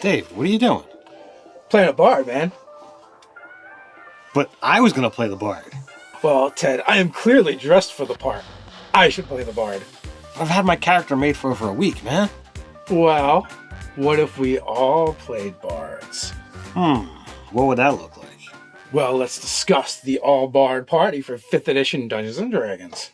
Dave, what are you doing? Playing a bard, man. But I was going to play the bard. Well, Ted, I am clearly dressed for the part. I should play the bard. I've had my character made for over a week, man. Well, what if we all played bards? What would that look like? Well, let's discuss the all-bard party for 5th edition Dungeons & Dragons.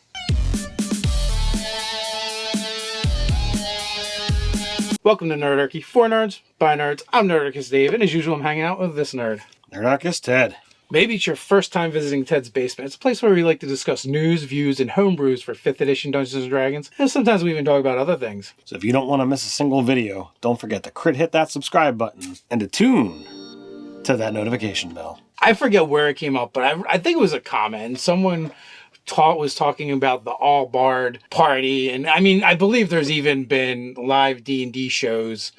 Welcome to Nerdarchy. For nerds, by nerds. I'm Nerdarchy Dave, and as usual, I'm hanging out with this nerd. Nerdarchy Ted. Maybe it's your first time visiting Ted's Basement. It's a place where we like to discuss news, views, and homebrews for 5th edition Dungeons & Dragons, and sometimes we even talk about other things. So if you don't want to miss a single video, don't forget to hit that subscribe button and to tune to that notification bell. I forget where it came up, but I think it was a comment. Someone was talking about the all bard party, and I mean, I believe there's even been live D&D shows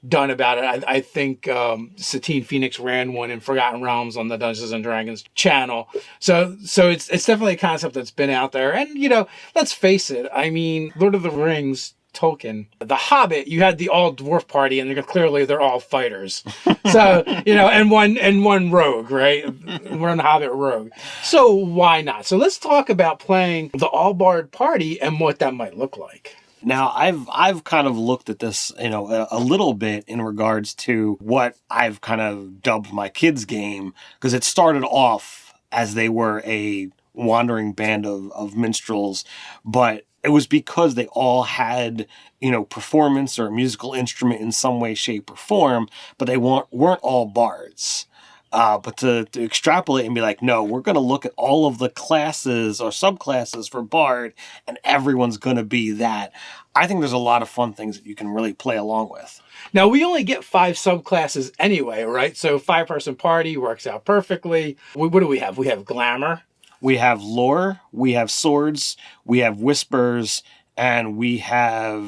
done about it. I think Satine Phoenix ran one in Forgotten Realms on the Dungeons and Dragons channel. So it's definitely a concept that's been out there. And you know, let's face it. I mean, Lord of the Rings, Tolkien, The Hobbit, you had the all dwarf party, and clearly they're all fighters. So you know, and one rogue, right? We're on the Hobbit rogue. So why not? So let's talk about playing the all bard party and what that might look like. Now, I've kind of looked at this, you know, a little bit in regards to what I've kind of dubbed my kids' game, because it started off as they were a wandering band of minstrels, but it was because they all had, you know, performance or a musical instrument in some way, shape, or form, but they weren't all bards. But to extrapolate and be like, no, we're going to look at all of the classes or subclasses for Bard, and everyone's going to be that. I think there's a lot of fun things that you can really play along with. Now, we only get 5 subclasses anyway, right? So 5-person party works out perfectly. What do we have? We have Glamour. We have Lore, we have Swords, we have Whispers, and we have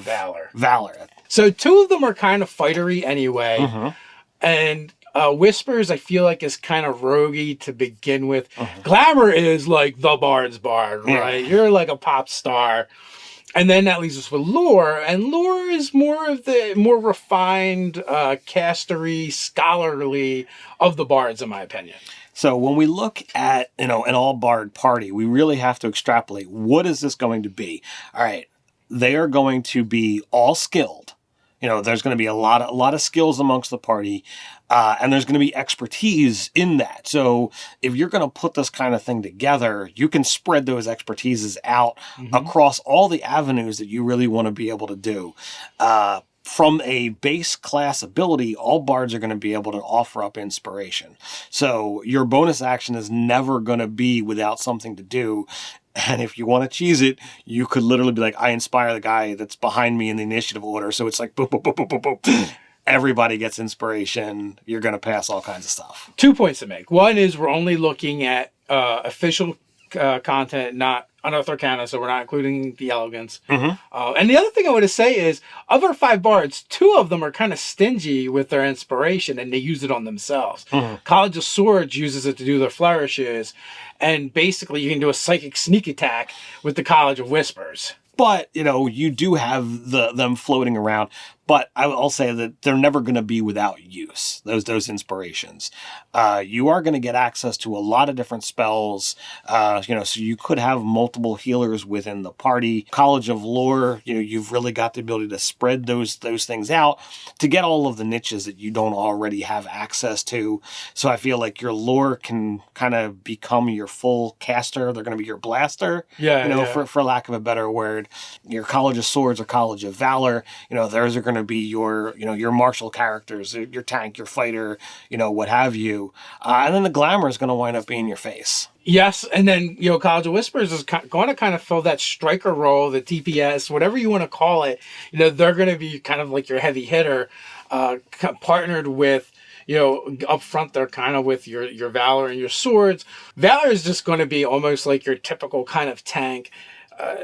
Valor. So 2 of them are kind of fightery anyway. Mm-hmm. And Whispers, I feel like, is kind of roguey to begin with. Mm-hmm. Glamour is like the bard's bard, right? Yeah. You're like a pop star. And then that leaves us with Lore, and Lore is more of the more refined, castery, scholarly of the bards, in my opinion. So when we look at, you know, an all-bard party, we really have to extrapolate. What is this going to be? All right, they are going to be all skilled. You know, there's going to be a lot of skills amongst the party, and there's going to be expertise in that. So if you're going to put this kind of thing together, you can spread those expertises out across all the avenues that you really want to be able to do. From a base class ability, all bards are going to be able to offer up inspiration. So your bonus action is never going to be without something to do. And if you want to cheese it, you could literally be like, I inspire the guy that's behind me in the initiative order. So it's like, boop, boop, boop, boop, boop, boop. Everybody gets inspiration. You're going to pass all kinds of stuff. 2 points to make. One is we're only looking at official content, not unearthed arcana, so we're not including the elegance. Mm-hmm. And the other thing I want to say is, of our 5 bards, 2 of them are kind of stingy with their inspiration, and they use it on themselves. Mm-hmm. College of Swords uses it to do their flourishes, and basically you can do a psychic sneak attack with the College of Whispers. But, you know, you do have them floating around. But I'll say that they're never going to be without use, those inspirations. You are going to get access to a lot of different spells, you know, so you could have multiple healers within the party. College of Lore, you know, you've really got the ability to spread those things out to get all of the niches that you don't already have access to. So I feel like your Lore can kind of become your full caster. They're going to be your blaster, for lack of a better word. Your College of Swords or College of Valor, you know, those are going to be your, you know, your martial characters, your tank, your fighter, you know, what have you. And then the Glamour is going to wind up being your face. Yes, and then, you know, College of Whispers is going to kind of fill that striker role, the TPS, whatever you want to call it. You know, they're going to be kind of like your heavy hitter, partnered with, you know, up front, they're kind of with your Valor and your Swords. Valor is just going to be almost like your typical kind of tank.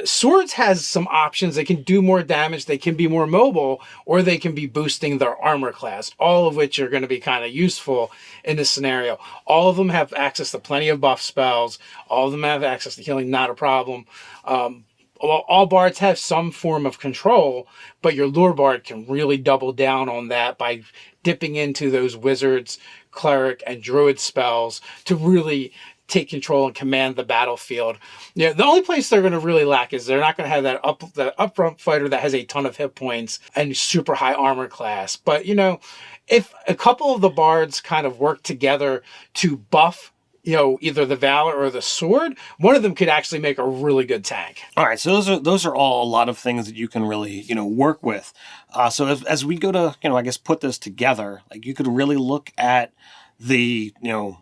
Swords has some options. They can do more damage, they can be more mobile, or they can be boosting their armor class, all of which are going to be kind of useful in this scenario. All of them have access to plenty of buff spells. All of them have access to healing, not a problem. all bards have some form of control, but your lure bard can really double down on that by dipping into those wizards, cleric, and druid spells to really take control and command the battlefield. Yeah, the only place they're going to really lack is they're not going to have that upfront fighter that has a ton of hit points and super high armor class. But if a couple of the bards kind of work together to buff either the Valor or the sword, one of them could actually make a really good tank. All right, so those are all a lot of things that you can really work with. So as we go to I guess put this together, like you could really look at the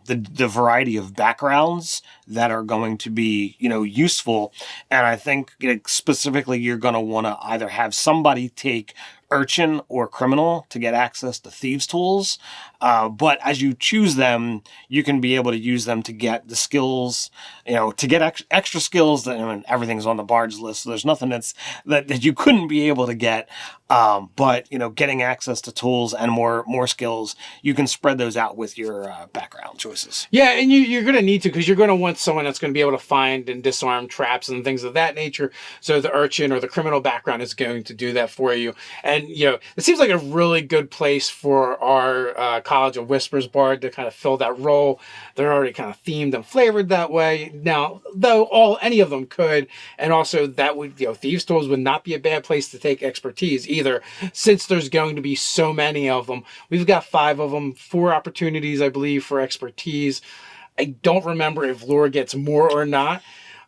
the variety of backgrounds that are going to be useful, and I think specifically you're going to want to either have somebody take urchin or criminal to get access to thieves tools, but as you choose them, you can be able to use them to get the skills, to get extra skills that everything's on the bards list, so there's nothing that you couldn't be able to get, but getting access to tools and more skills, you can spread those out with your background choices. Yeah, and you're going to need to, because you're going to want someone that's going to be able to find and disarm traps and things of that nature. So the urchin or the criminal background is going to do that for you. And, it seems like a really good place for our College of Whispers bard to kind of fill that role. They're already kind of themed and flavored that way. Now, though any of them could, and also that would, Thieves Tools would not be a bad place to take expertise either, since there's going to be so many of them. We've got 5 of them, 4 opportunities, I believe, for expertise. I don't remember if lore gets more or not.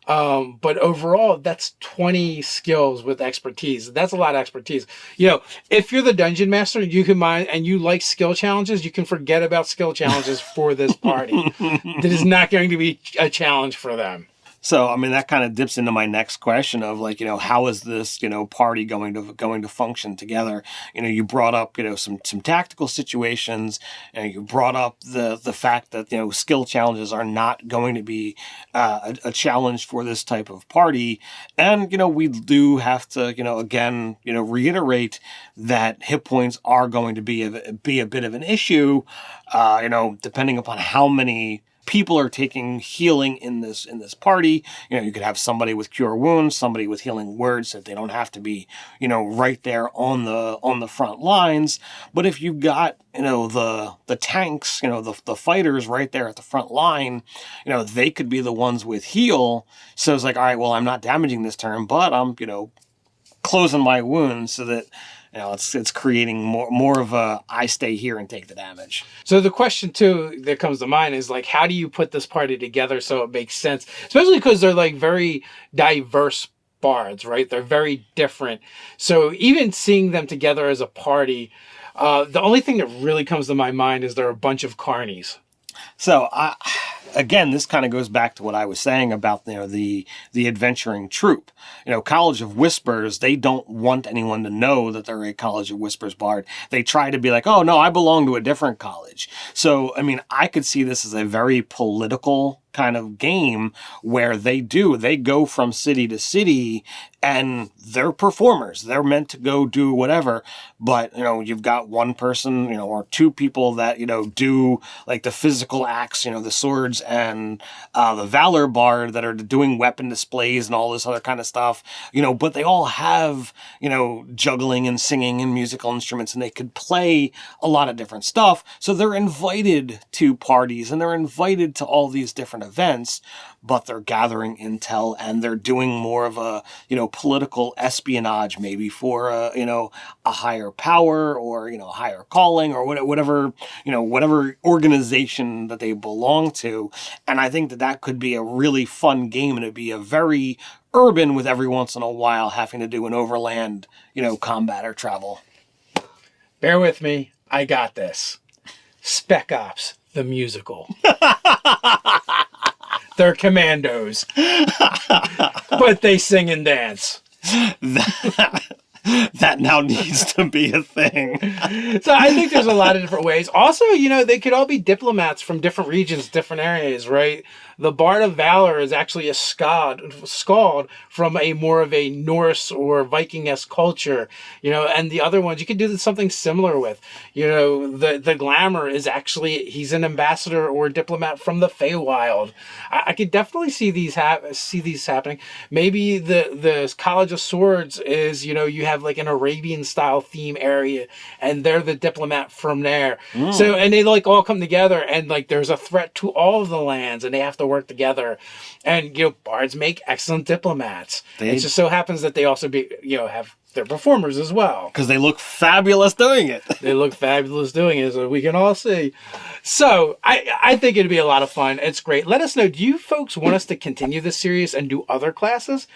But overall, that's 20 skills with expertise. That's a lot of expertise. If you're the dungeon master, you can mind, and you like skill challenges, you can forget about skill challenges for this party. That is not going to be a challenge for them. So, that kind of dips into my next question of how is this, party going to function together? You brought up, some tactical situations, and you brought up the fact that, skill challenges are not going to be a challenge for this type of party. And, we do have to, again, reiterate that hit points are going to be a bit of an issue, depending upon how many people are taking healing in this party. You could have somebody with cure wounds, somebody with healing words, that they don't have to be right there on the front lines. But if you got the tanks, the fighters right there at the front line, they could be the ones with heal. So it's like, all right, well, I'm not damaging this turn, but I'm closing my wounds so that it's creating more of a I stay here and take the damage. So the question too that comes to mind is how do you put this party together so it makes sense? Especially because they're very diverse bards, right? They're very different. So even seeing them together as a party, the only thing that really comes to my mind is they're a bunch of carnies. So again, this kind of goes back to what I was saying about the adventuring troupe. College of Whispers, they don't want anyone to know that they're a College of Whispers bard. They try to be like, oh no, I belong to a different college. So I could see this as a very political kind of game where they go from city to city, and they're performers. They're meant to go do whatever, but you've got one person, or 2 people that do like the physical acts, the swords and the Valor bard that are doing weapon displays and all this other kind of stuff, but they all have juggling and singing and musical instruments, and they could play a lot of different stuff. So they're invited to parties and they're invited to all these different events, but they're gathering intel and they're doing more of a political espionage, maybe for a higher power or a higher calling or whatever organization that they belong to. And I think that could be a really fun game, and it'd be a very urban, with every once in a while having to do an overland combat or travel. Bear with me, I got this. Spec Ops the musical. They're commandos, but they sing and dance. That now needs to be a thing. So I think there's a lot of different ways. Also, they could all be diplomats from different regions, different areas, right? The Bard of Valor is actually a skald from a more of a Norse or Viking-esque culture, and the other ones you could do something similar with. The Glamour is actually, he's an ambassador or diplomat from the Feywild. I could definitely see these happening. Maybe the College of Swords is, you have like an Arabian style theme area and they're the diplomat from there. So, and they like all come together and like there's a threat to all of the lands and they have to work together. And, bards make excellent diplomats. It just so happens that they also have their performers as well. Because they look fabulous doing it. They look fabulous doing it, so we can all see. So I think it'd be a lot of fun. It's great. Let us know, do you folks want us to continue this series and do other classes?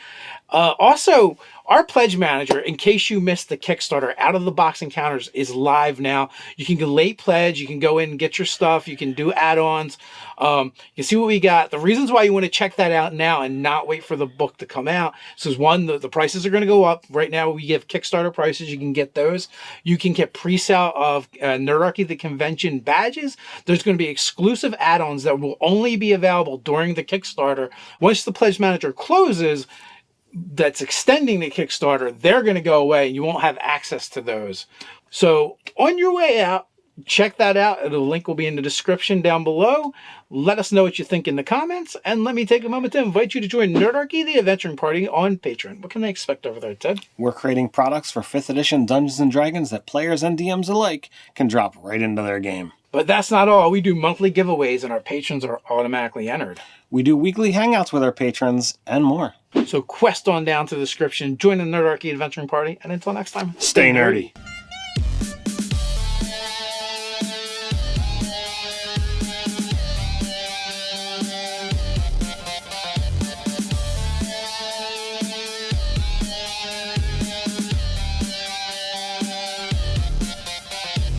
Also, our pledge manager, in case you missed the Kickstarter, Out of the Box Encounters is live now. You can go late pledge. You can go in and get your stuff. You can do add-ons. You can see what we got. The reasons why you want to check that out now and not wait for the book to come out. So is one, the prices are going to go up. Right now, we give Kickstarter prices. You can get those. You can get pre-sale of Nerdarchy the Convention badges. There's going to be exclusive add-ons that will only be available during the Kickstarter. Once the pledge manager closes, that's extending the Kickstarter, they're going to go away and you won't have access to those. So on your way out, check that out. The link will be in the description down below. Let us know what you think in the comments. And let me take a moment to invite you to join Nerdarchy, the Adventuring Party on Patreon. What can they expect over there, Ted? We're creating products for 5th edition Dungeons & Dragons that players and DMs alike can drop right into their game. But that's not all. We do monthly giveaways and our patrons are automatically entered. We do weekly hangouts with our patrons and more. So quest on down to the description, join the Nerdarchy Adventuring Party, and until next time, Stay nerdy.